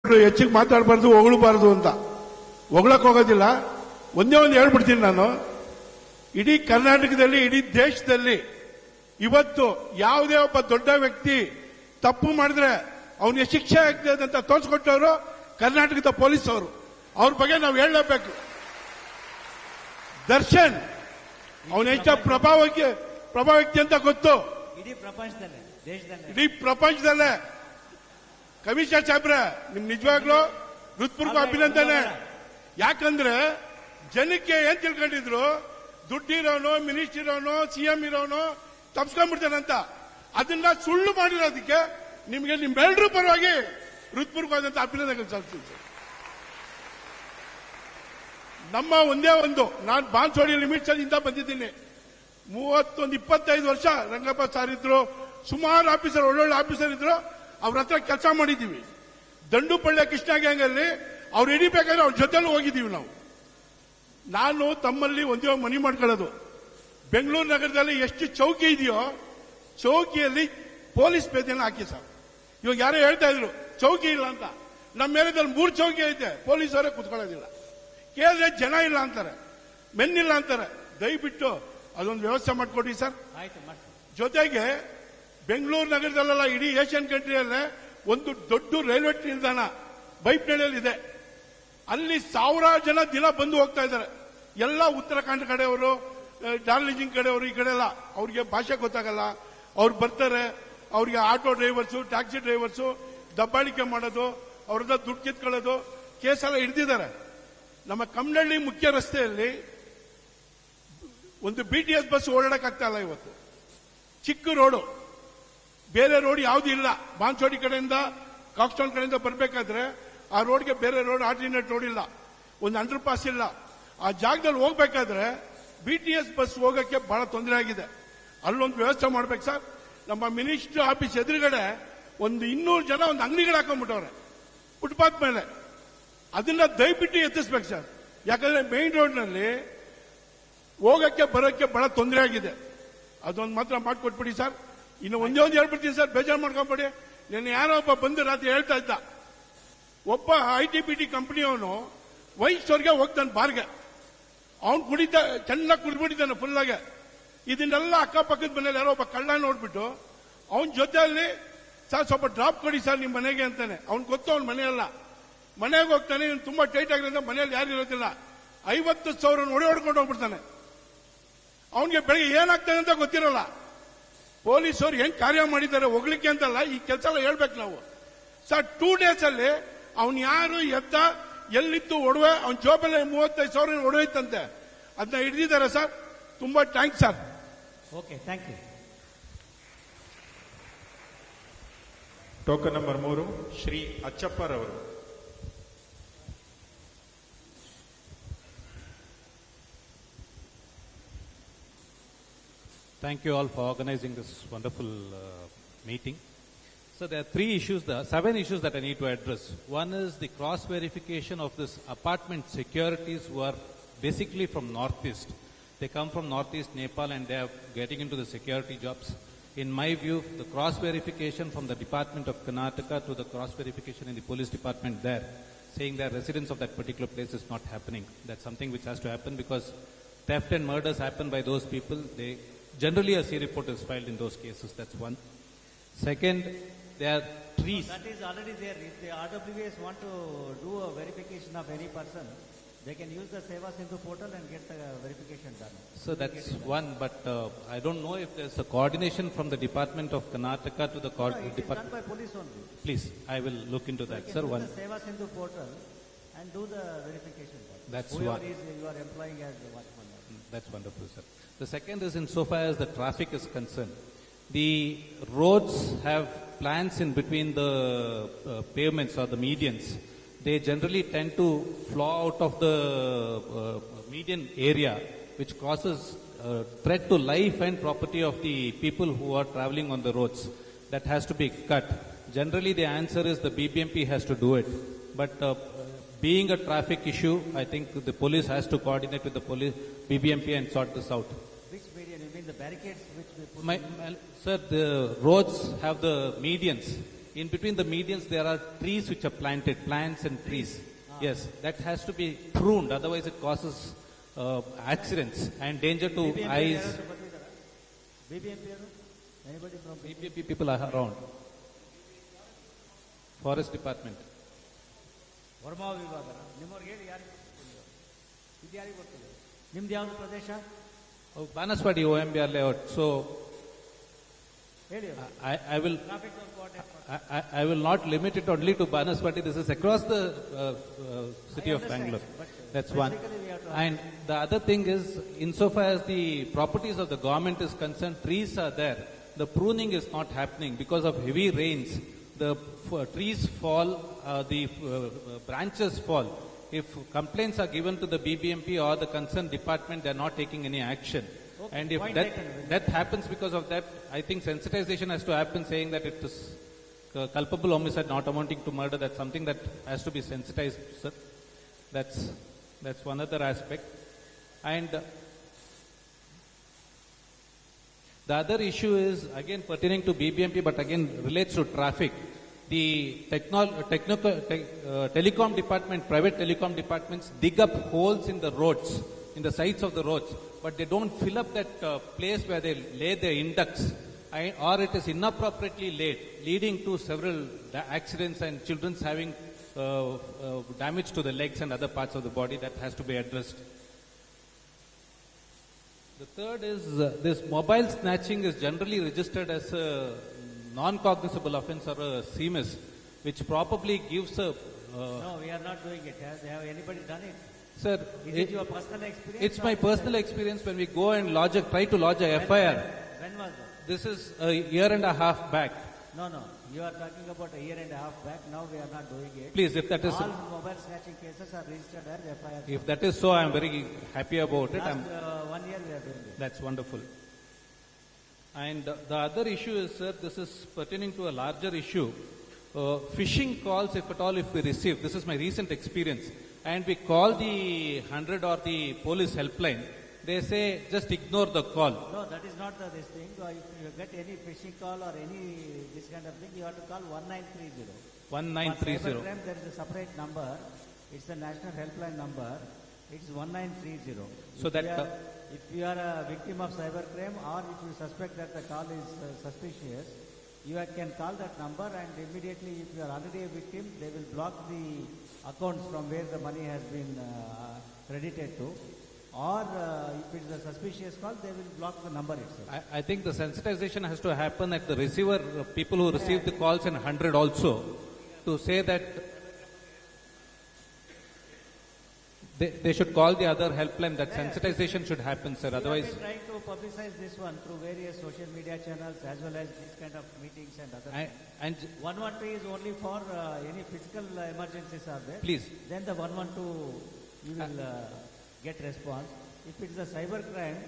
ಹೆಚ್ಚಿಗೆ ಮಾತಾಡಬಾರ್ದು, ಹೊಗಳಬಾರ್ದು ಅಂತ. ಹೊಗಳಕ್ ಹೋಗೋದಿಲ್ಲ. ಒಂದೇ ಒಂದು ಹೇಳ್ಬಿಡ್ತೀನಿ ನಾನು. ಇಡೀ ಕರ್ನಾಟಕದಲ್ಲಿ, ಇಡೀ ದೇಶದಲ್ಲಿ ಇವತ್ತು ಯಾವುದೇ ಒಬ್ಬ ದೊಡ್ಡ ವ್ಯಕ್ತಿ ತಪ್ಪು ಮಾಡಿದ್ರೆ ಅವನಿಗೆ ಶಿಕ್ಷೆ ಆಗ್ತದೆ ಅಂತ ತೋರಿಸ್ಕೊಟ್ಟವರು ಕರ್ನಾಟಕದ ಪೊಲೀಸ್ ಅವರು. ಅವ್ರ ಬಗ್ಗೆ ನಾವು ಹೇಳಲೇಬೇಕು. ದರ್ಶನ್ ಅವನ ಎಷ್ಟು ಪ್ರಭಾವ ವ್ಯಕ್ತಿ ಅಂತ ಗೊತ್ತು ಇಡೀ ಪ್ರಪಂಚದಲ್ಲೇ, ದೇಶದಲ್ಲೇ, ಇಡೀ ಪ್ರಪಂಚದಲ್ಲೇ. ಕಮಿಷನರ್ ಸಾಹೇಬ್ರೆ, ನಿಮ್ ನಿಜವಾಗ್ಲೂ ಹೃತ್ಪೂರ್ವಕ ಅಭಿನಂದನೆ. ಯಾಕಂದ್ರೆ ಜನಕ್ಕೆ ಏನ್ ತಿಳ್ಕೊಂಡಿದ್ರು, ದುಡ್ಡಿರೋನು, ಮಿನಿಸ್ಟರ್ ಇರೋನು, ಸಿಎಂ ಇರೋನು ತಪ್ಸ್ಕೊಂಡ್ಬಿಡ್ತಾನಂತ. ಅದನ್ನ ಸುಳ್ಳು ಮಾಡಿರೋದಕ್ಕೆ ನಿಮಗೆ ನಿಮ್ಮೆಲ್ಲರೂ ಪರವಾಗಿ ಹೃತ್ಪೂರ್ವಕವಾದಂತಹ ಅಭಿನಂದನೆ ಸಲ್ಲಿಸ್ತೀನಿ. ನಮ್ಮ ಒಂದೇ ಒಂದು, ನಾನು ಬಾನ್ಸೋಡಿ ಲಿಮಿಟ್ಸ್ ಇಂದ ಬಂದಿದ್ದೀನಿ. 25 ವರ್ಷ ರಂಗಪ್ಪ ಸಾರ್ ಇದ್ರು, ಸುಮಾರು ಆಫೀಸರ್, ಒಳ್ಳೊಳ್ಳೆ ಆಫೀಸರ್ ಇದ್ರು, ಅವ್ರ ಹತ್ರ ಕೆಲಸ ಮಾಡಿದ್ದೀವಿ. ದಂಡುಪಳ್ಳಿ ಕೃಷ್ಣ ಗ್ಯಾಂಗ್ ಅಲ್ಲಿ ಅವ್ರು ಹಿಡಿಬೇಕಾದ್ರೆ ಅವ್ರ ಜೊತೆಲೂ ಹೋಗಿದ್ದೀವಿ ನಾವು. ನಾನು ತಮ್ಮಲ್ಲಿ ಒಂದೇ ಮನಿ ಮಾಡ್ಕೊಳ್ಳೋದು, ಬೆಂಗಳೂರು ನಗರದಲ್ಲಿ ಎಷ್ಟು ಚೌಕಿ ಇದೆಯೋ ಚೌಕಿಯಲ್ಲಿ ಪೊಲೀಸ್ ಬೇದಿಯನ್ನು ಹಾಕಿ ಸರ್. ಇವಾಗ ಯಾರೋ ಹೇಳ್ತಾ ಇದ್ರು ಚೌಕಿ ಇಲ್ಲ ಅಂತ. ನಮ್ಮ ಏರಿಯಾದಲ್ಲಿ 3 ಚೌಕಿ ಐತೆ, ಪೊಲೀಸರೇ ಕುತ್ಕೊಳ್ಳೋದಿಲ್ಲ. ಕೇಳಿದ್ರೆ ಜನ ಇಲ್ಲ ಅಂತಾರೆ, ಮೆನ್ನಿಲ್ಲ ಅಂತಾರೆ. ದಯವಿಟ್ಟು ಅದೊಂದು ವ್ಯವಸ್ಥೆ ಮಾಡಿಕೊಡಿ ಸರ್. ಜೊತೆಗೆ ಬೆಂಗಳೂರು ನಗರದಲ್ಲೆಲ್ಲ, ಇಡೀ ಏಷ್ಯನ್ ಕಂಟ್ರಿಯಲ್ಲೇ ಒಂದು ದೊಡ್ಡ ರೈಲ್ವೆ ನಿಲ್ದಾಣ ಬೈಪ್ನಳ್ಳಿಯಲ್ಲಿದೆ. ಅಲ್ಲಿ 1000 ಜನ ದಿನ ಬಂದು ಹೋಗ್ತಾ ಇದ್ದಾರೆ. ಎಲ್ಲ ಉತ್ತರಾಖಂಡ ಕಡೆಯವರು, ಡಾರ್ಜಿಲಿಂಗ್ ಕಡೆಯವರು, ಈ ಕಡೆ ಎಲ್ಲ. ಅವ್ರಿಗೆ ಭಾಷೆ ಗೊತ್ತಾಗಲ್ಲ. ಅವ್ರು ಬರ್ತಾರೆ, ಅವ್ರಿಗೆ ಆಟೋ ಡ್ರೈವರ್ಸು, ಟ್ಯಾಕ್ಸಿ ಡ್ರೈವರ್ಸು ದಬ್ಬಾಳಿಕೆ ಮಾಡೋದು, ಅವ್ರದ್ದು ದುಡ್ಡು ಕಿತ್ಕೊಳ್ಳೋದು, ಕೇಸೆಲ್ಲ ಹಿಡಿದಿದ್ದಾರೆ. ನಮ್ಮ ಕಮ್ಮನಹಳ್ಳಿ ಮುಖ್ಯ ರಸ್ತೆಯಲ್ಲಿ ಒಂದು BTS ಬಸ್ ಓಡಾಡಕ್ಕಾಗ್ತಾ ಇಲ್ಲ ಇವತ್ತು. ಚಿಕ್ಕ ರೋಡು, ಬೇರೆ ರೋಡ್ ಯಾವ್ದು ಇಲ್ಲ. ಬಾನ್ಸೋಡಿ ಕಡೆಯಿಂದ, ಕಾಕ್ಸ್ಟೌನ್ ಕಡೆಯಿಂದ ಬರಬೇಕಾದ್ರೆ ಆ ರೋಡ್ಗೆ ಬೇರೆ ರೋಡ್, ಆಲ್ಟರ್ನೇಟ್ ರೋಡ್ ಇಲ್ಲ, ಒಂದು ಅಂಡರ್ ಪಾಸ್ ಇಲ್ಲ. ಆ ಜಾಗದಲ್ಲಿ ಹೋಗ್ಬೇಕಾದ್ರೆ BTS ಬಸ್ ಹೋಗಕ್ಕೆ ಬಹಳ ತೊಂದರೆ ಆಗಿದೆ. ಅಲ್ಲೊಂದು ವ್ಯವಸ್ಥೆ ಮಾಡ್ಬೇಕು ಸರ್. ನಮ್ಮ ಮಿನಿಸ್ಟರ್ ಆಫೀಸ್ ಎದುರುಗಡೆ ಒಂದು 200 ಜನ ಒಂದು ಅಂಗಡಿಗಳು ಹಾಕೊಂಡ್ಬಿಟ್ಟವ್ರೆ ಫುಟ್ಪಾತ್ ಮೇಲೆ. ಅದನ್ನ ದಯವಿಟ್ಟು ಎತ್ತಿಸ್ಬೇಕು ಸರ್. ಯಾಕಂದ್ರೆ ಮೇನ್ ರೋಡ್ನಲ್ಲಿ ಹೋಗಕ್ಕೆ ಬರೋಕ್ಕೆ ಬಹಳ ತೊಂದರೆ ಆಗಿದೆ. ಅದೊಂದು ಮಾತ್ರ ಮಾಡಿಕೊಟ್ಬಿಡಿ ಸರ್. ಇನ್ನು ಒಂದೇ ಒಂದು ಹೇಳ್ಬಿಡ್ತೀನಿ ಸರ್, ಬೇಜಾರು ಮಾಡ್ಕೊಂಬಿಡಿ. ನಾನು ಯಾರೋ ಒಬ್ಬ ಬಂದು ರಾತ್ರಿ ಹೇಳ್ತಾ ಇದ್ದ, ಒಬ್ಬ ITBT ಕಂಪನಿಯವನು ವೈಸ್ಟೋರ್ಗೆ ಹೋಗ್ತಾನೆ ಬಾರ್ಗೆ. ಅವನು ಕುಡಿತಾ, ಚೆನ್ನಾಗಿ ಕುಡಿದ್ಬಿಟ್ಟಿದ್ದಾನೆ ಫುಲ್ಲಾಗೆ. ಇದನ್ನೆಲ್ಲ ಅಕ್ಕಪಕ್ಕದ ಮನೇಲಿ ಯಾರೋ ಒಬ್ಬ ಕಳ್ಳ ನೋಡ್ಬಿಟ್ಟು ಅವನ ಜೊತೆಯಲ್ಲಿ, ಸರ್ ಸ್ವಲ್ಪ ಡ್ರಾಪ್ ಕೊಡಿ ಸರ್ ನಿಮ್ಮ ಮನೆಗೆ ಅಂತಾನೆ. ಅವ್ನು ಗೊತ್ತು ಅವ್ನ ಮನೆಯಲ್ಲ. ಮನೆಗೆ ಹೋಗ್ತಾನೆ, ಇವ್ನು ತುಂಬಾ ಟೈಟ್ ಆಗಿರೋದ್ರಿಂದ ಮನೆಯಲ್ಲಿ ಯಾರು ಇರೋದಿಲ್ಲ. 50,000 ಹೊಡ್ಕೊಂಡು ಹೋಗ್ಬಿಡ್ತಾನೆ. ಅವನಿಗೆ ಬೆಳಗ್ಗೆ ಏನಾಗ್ತಾನೆ ಅಂತ ಗೊತ್ತಿರಲ್ಲ. ಪೊಲೀಸರು ಹೆಂಗ್ ಕಾರ್ಯ ಮಾಡಿದ್ದಾರೆ ಹೋಗ್ಲಿಕ್ಕೆ ಅಂತಲ್ಲ, ಈ ಕೆಲಸ ಎಲ್ಲ ಹೇಳ್ಬೇಕು ನಾವು ಸರ್. 2 days ಅಲ್ಲಿ ಅವನು ಯಾರು ಎದ್ದ, ಎಲ್ಲಿತ್ತು ಒಡವೆ, ಅವನ ಜೋಬಲ್ಲಿ 35,000 ಒಡವೆ ಇತ್ತಂತೆ. ಅದನ್ನ ಹಿಡಿದಿದ್ದಾರೆ ಸರ್. ತುಂಬಾ thanks sir. Okay, thank you. Token number 3 Shri ಅಚ್ಚಪ್ಪರವರು. Thank you all for organizing this wonderful meeting. So there are 7 issues that I need to address. One is the cross verification of this apartment securities who are basically from Northeast. They come from Northeast Nepal and they are getting into the security jobs. In my view, the cross verification from the Department of Karnataka to the cross verification in the police department there, saying they are residents of that particular place, is not happening. That's something which has to happen because theft and murders happen by those people. They generally a C report is filed in those cases. That's one. Second, there are trees. That is already there. If the RWAs want to do a verification of any person, they can use the Seva Sindhu portal and get the verification done. So that's one, but I don't know if there's a coordination from the Department of Karnataka to the it is done by police only. Please, I will look into So that, you sir. can One. use the Seva Sindhu portal and do the verification done. That's Whoever one. is you are employing as the watchman. That's wonderful, sir. The second is insofar as the traffic is concerned. The roads have plans in between the pavements or the medians. They generally tend to flow out of the median area, which causes threat to life and property of the people who are traveling on the roads. That has to be cut. Generally, the answer is the BBMP has to do it. But being a traffic issue, I think the police has to coordinate with the police, BBMP, and sort this out. Which median? You mean the barricades which we put? Sir, the roads have the medians. in between the medians there are trees which are planted, plants and trees. Yes, that has to be pruned, otherwise it causes accidents and danger to eyes. BBMP, anybody from BBMP people are around. Forest Department. ವರ್ಮಾ ವಿಭಾಗ ನಿಮ್ಮವ್ರಿಗೆ ಹೇಳಿ ಯಾರಿಗೆ ಇದು ಯಾರಿಗೆ ಗೊತ್ತಿಲ್ಲ. ನಿಮ್ದು ಯಾವ್ದು ಪ್ರದೇಶ Banaswadi OMBR layout. So ಹೇಳಿ. I will I will not limit it only to Banaswadi. This is across the city of Bangalore. That's one. And the other thing is, insofar as the properties of the government is concerned, trees are there. The pruning is not happening because of heavy rains. The trees fall, the branches fall. If complaints are given to the BBMP or the concerned department, they are not taking any action. Okay, And if point that, taken. that happens because of that, I think sensitization has to happen, saying that it is culpable homicide not amounting to murder. That's something that has to be sensitized, sir. That's one other aspect. And the other issue is again pertaining to BBMP, but again relates to traffic. The telecom department, private telecom departments dig up holes in the roads, in the sides of the roads, but they don't fill up that place where they lay their inducts, or it is inappropriately laid, leading to several accidents and children's having damage to the legs and other parts of the body. That has to be addressed. The third is this mobile snatching is generally registered as a non-cognizable offense or a CMIS, which probably gives a... No, we are not doing it. Have anybody done it? Sir, Is it your personal experience? it's my personal experience when we go and try to lodge a FIR. When was that? This is a year and a half back. No. You are talking about a year and a half back. Now we are not doing it. Please, if that is... All mobile snatching cases are registered as FIR. If that is so, I am very happy about it. Last 1 year we are doing it. That's wonderful. And the other issue is, sir, this is pertaining to a larger issue. Phishing calls, if at all, if we receive, this is my recent experience, and we call the 100 or the police helpline, they say just ignore the call. No, that is not this thing. If you get any phishing call or any this kind of thing, you have to call 1930. 1930. For cybercrime, there is a separate number. It's a national helpline number. It's 1930. So that if you are a victim of cybercrime or if you suspect that the call is suspicious, you can call that number, and immediately, if you are already a victim, they will block the accounts from where the money has been credited to. Or if it is a suspicious call, they will block the number itself. I think the sensitization has to happen at the receiver, people who receive the calls in 100 also, to say that they should call the other helpline. That sensitization should happen, sir. Otherwise, we have been trying to publicize this one through various social media channels as well as this kind of meetings and other things. and 112 is only for any physical emergencies are there. please, Then the 112 you will get response. If it is a cyber crime,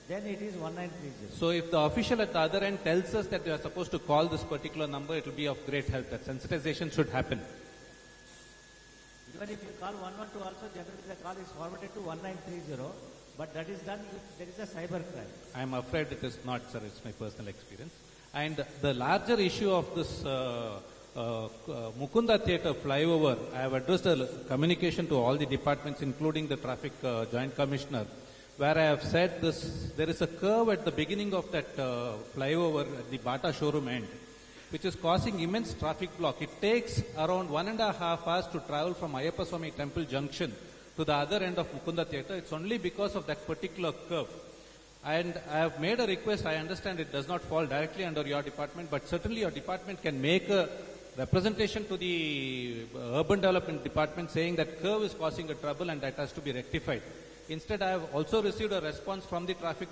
then it is 1930. so if the official at the other end tells us that we are supposed to call this particular number, it will be of great help. That sensitization should happen. Even if you call 112 also, generally the call is forwarded to 1930, but that is done if there is a cyber crime. I am afraid it is not, sir. It's my personal experience. And the larger issue of this Mukunda Theatre flyover, I have addressed a communication to all the departments, including the traffic joint commissioner, where I have said this: there is a curve at the beginning of that flyover at the Bata showroom end, which is causing immense traffic block. It takes around 1.5 hours to travel from Ayyappa Swami Temple Junction to the other end of Mukunda Theatre. It's only because of that particular curve. And I have made a request. I understand it does not fall directly under your department, but certainly your department can make a representation to the urban development department saying that curve is causing a trouble and that has to be rectified. Instead, I have also received a response from the traffic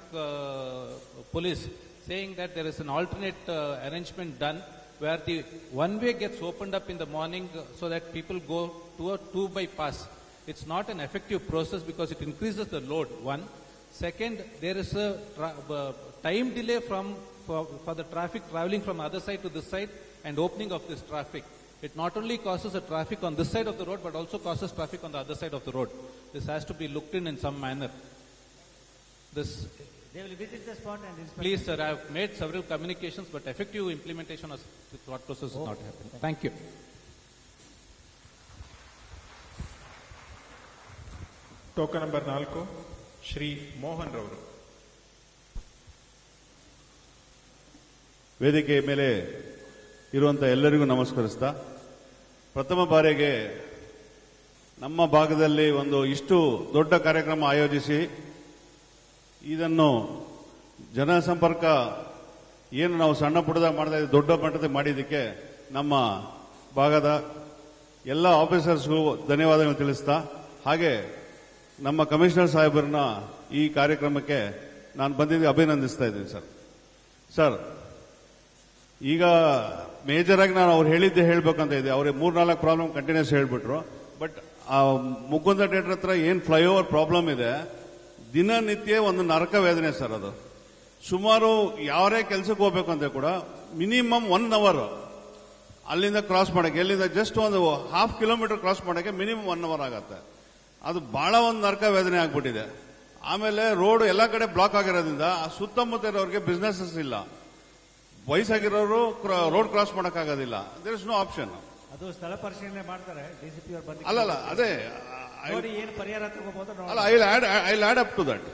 police saying that there is an alternate arrangement done where the one way gets opened up in the morning so that people go to a 2-by pass. It's not an effective process because it increases the load, one. Second, there is a time delay for the traffic traveling from other side to this side and opening of this traffic. It not only causes a traffic on this side of the road, but also causes traffic on the other side of the road. This has to be looked in some manner. They will visit the spot and inspect. Please, sir, I have made several communications, but effective implementation of the thought process is not happening. Thank you. Token number 4 Shri Mohan ರವರು. ವೇದಿಕೆ ಮೇಲೆ ಇರುವಂತ ಎಲ್ಲರಿಗೂ ನಮಸ್ಕರಿಸ್ತಾ, ಪ್ರಥಮ ಬಾರಿಗೆ ನಮ್ಮ ಭಾಗದಲ್ಲಿ ಒಂದು ಇಷ್ಟು ದೊಡ್ಡ ಕಾರ್ಯಕ್ರಮ ಆಯೋಜಿಸಿ ಇದನ್ನು ಜನಸಂಪರ್ಕ ಏನು ನಾವು ಸಣ್ಣ ಪುಟ್ಟದಾಗ ಮಾಡ್ತಾ ಇದ್ದೀವಿ ದೊಡ್ಡ ಮಟ್ಟದ ಮಾಡಿದ್ದಕ್ಕೆ ನಮ್ಮ ಭಾಗದ ಎಲ್ಲ ಆಫೀಸರ್ಸ್ಗೂ ಧನ್ಯವಾದಗಳು ತಿಳಿಸ್ತಾ, ಹಾಗೆ ನಮ್ಮ ಕಮಿಷನರ್ ಸಾಹೇಬರನ್ನ ಈ ಕಾರ್ಯಕ್ರಮಕ್ಕೆ ನಾನು ಬಂದಿದ್ದು ಅಭಿನಂದಿಸ್ತಾ ಇದ್ದೀನಿ ಸರ್. ಈಗ ಮೇಜರ್ ಆಗಿ ನಾನು ಅವ್ರು ಹೇಳಿದ್ದೆ ಹೇಳ್ಬೇಕಂತ ಇದೆ. ಅವ್ರಿಗೆ 3-4 ಪ್ರಾಬ್ಲಮ್ ಕಂಟಿನ್ಯೂಸ್ ಹೇಳ್ಬಿಟ್ರು. ಬಟ್ ಆ ಮುಕುಂದ ಥಿಯೇಟರ್ ಹತ್ರ ಏನ್ ಫ್ಲೈಓವರ್ ಪ್ರಾಬ್ಲಮ್ ಇದೆ, ದಿನನಿತ್ಯ ಒಂದು ನರಕ ವೇದನೆ ಸರ್. ಅದು ಸುಮಾರು ಯಾರೇ ಕೆಲಸಕ್ಕೆ ಹೋಗ್ಬೇಕು ಅಂತ ಕೂಡ ಮಿನಿಮಮ್ 1 ಅವರ್ ಅಲ್ಲಿಂದ ಕ್ರಾಸ್ ಮಾಡಕ್ಕೆ, ಎಲ್ಲಿಂದ ಜಸ್ಟ್ ಒಂದು 1/2 ಕಿಲೋಮೀಟರ್ ಕ್ರಾಸ್ ಮಾಡಕ್ಕೆ ಮಿನಿಮಮ್ 1 ಅವರ್ ಆಗತ್ತೆ. ಅದು ಬಹಳ ಒಂದು ನರಕ ವೇದನೆ ಆಗ್ಬಿಟ್ಟಿದೆ. ಆಮೇಲೆ ರೋಡ್ ಎಲ್ಲ ಕಡೆ ಬ್ಲಾಕ್ ಆಗಿರೋದ್ರಿಂದ ಆ ಸುತ್ತಮುತ್ತ ಇರೋರಿಗೆ ಬಿಸ್ನೆಸಸ್ ಇಲ್ಲ, ವಯಸ್ಸಾಗಿರೋರು ರೋಡ್ ಕ್ರಾಸ್ ಮಾಡಕ್ಕಾಗೋದಿಲ್ಲ. There is no option. ಅದು ಸ್ಥಳ ಪರಿಶೀಲನೆ ಮಾಡ್ತಾರೆ ಡಿಸಿಪಿ ಅವರು ಬಂದು. ಅಲ್ಲಲ್ಲ, ಅದೇ ನೋಡಿ ಏನು ಪರಿಹಾರ ತಗೋಬಹುದು. ಅಲ್ಲ, I add up to that.